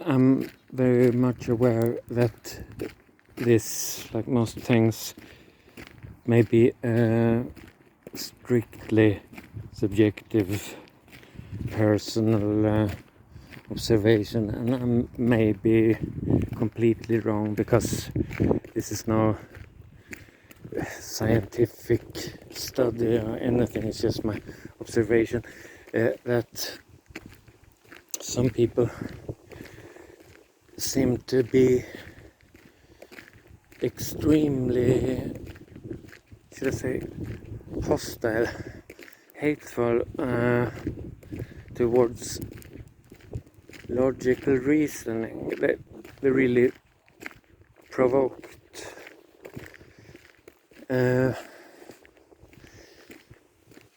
I'm very much aware that this, like most things, may be strictly subjective, personal observation, and I may be completely wrong, because this is no scientific study or anything. It's just my observation that some people seem to be extremely, should I say, hostile, hateful towards logical reasoning. They really provoked.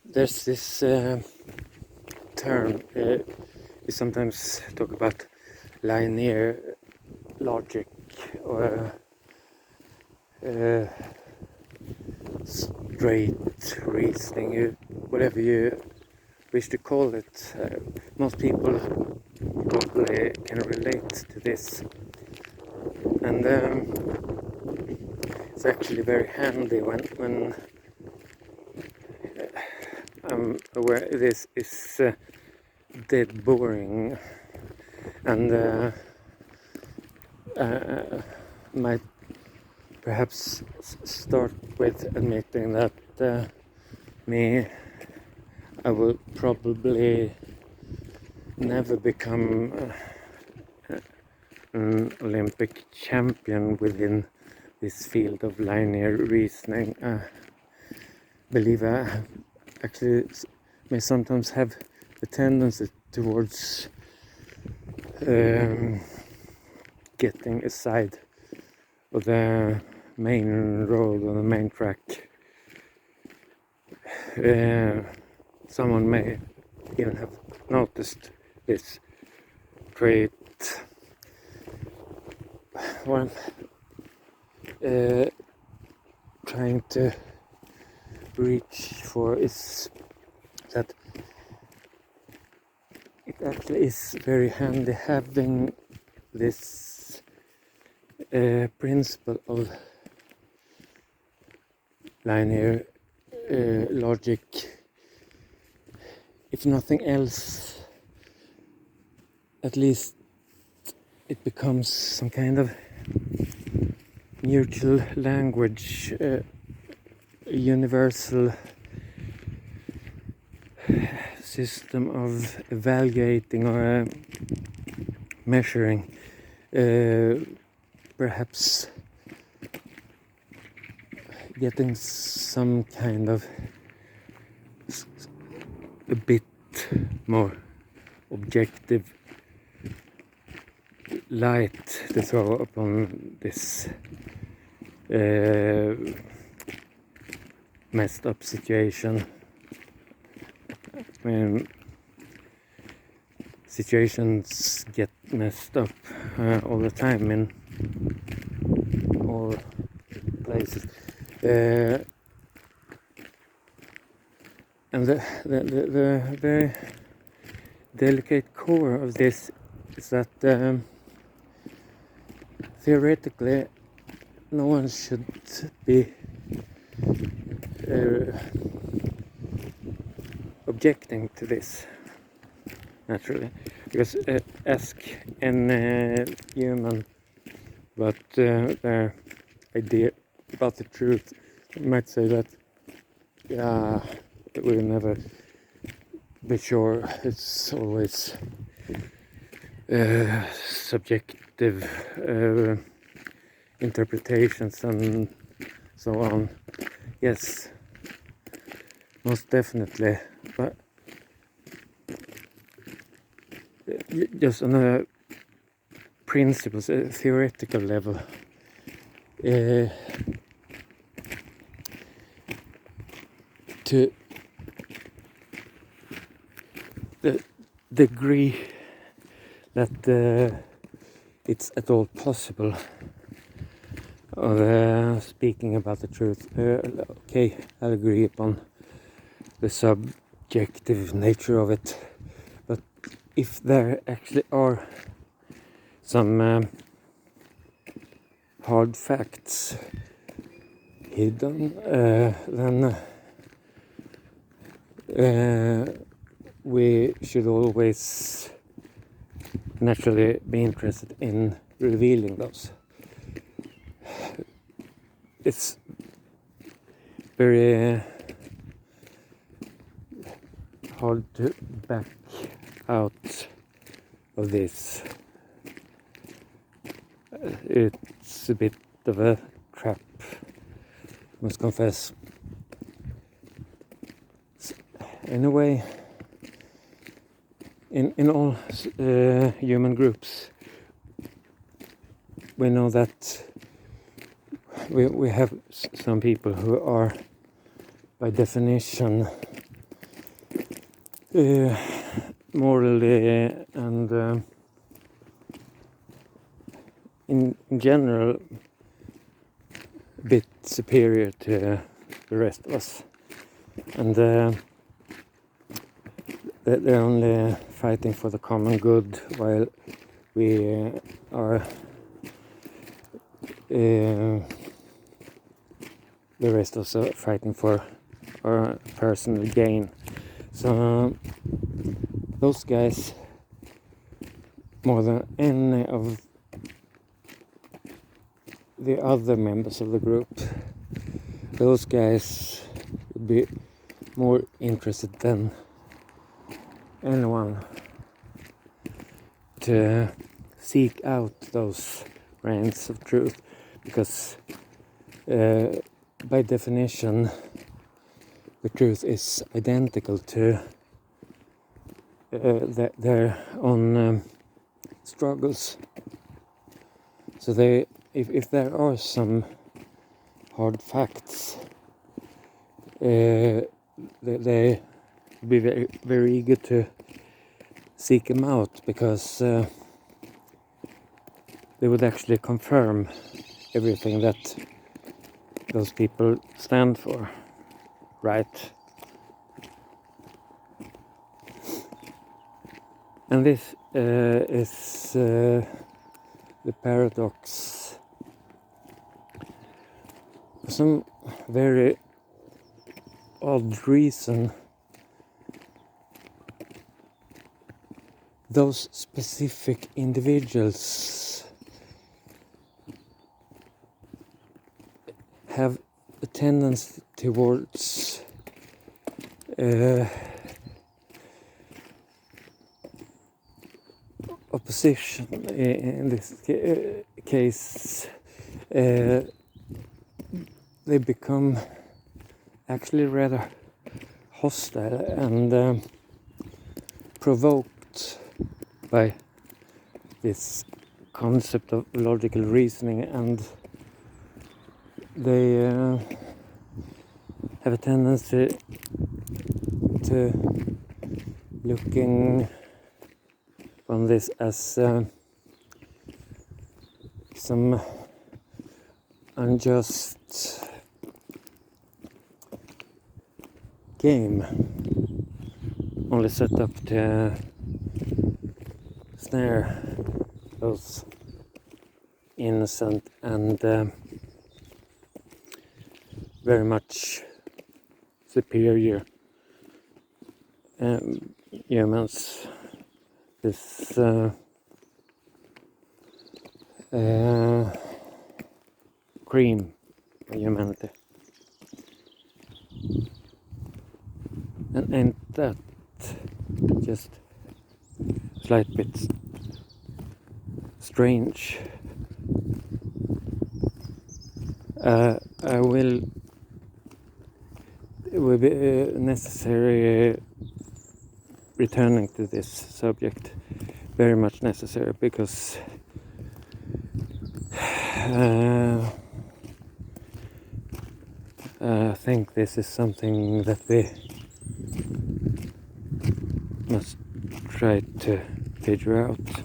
There's this term, we sometimes talk about linear logic, or straight reasoning, whatever you wish to call it. Most people probably can relate to this, and it's actually very handy when I'm aware this is dead boring, and might perhaps start with admitting that I will probably never become an Olympic champion within this field of linear reasoning. I believe I actually may sometimes have a tendency towards getting aside of the main road, on the main track. Someone may even have noticed this trait. What I'm trying to reach for is that it actually is very handy having this principle of linear logic. If nothing else, at least it becomes some kind of neutral language, universal system of evaluating or measuring, perhaps getting some kind of a bit more objective light to throw upon this messed up situation. I mean, situations get messed up all the time in all places, and the very delicate core of this is that theoretically no one should be objecting to this, naturally, because ask any human about their idea about the truth, you might say that, yeah, we'll never be sure, it's always subjective interpretations and so on. Yes, most definitely, but just on a principles, a theoretical level, to the degree that it's at all possible of speaking about the truth. Okay, I'll agree upon the subjective nature of it, but if there actually are some hard facts hidden, then we should always naturally be interested in revealing those. It's very hard to back out of this. It's a bit of a trap, I must confess. In a way, in all human groups, we know that we have some people who are, by definition, morally and in general a bit superior to the rest of us, and they're only fighting for the common good, while we are the rest of us are fighting for our personal gain. So those guys, more than any of the other members of the group, those guys would be more interested than anyone to seek out those grains of truth, because by definition the truth is identical to their own struggles. So if there are some hard facts, they would be very, very eager to seek them out, because they would actually confirm everything that those people stand for, right? And this is the paradox. For some very odd reason, those specific individuals have a tendency towards opposition. In this case, they become actually rather hostile and provoked by this concept of logical reasoning, and they have a tendency to looking on this as some unjust game, only set up to snare those innocent and very much superior humans. This cream of humanity. And ain't that just a slight bit strange? It will be necessary returning to this subject, very much necessary, because I think this is something that we must try to figure out.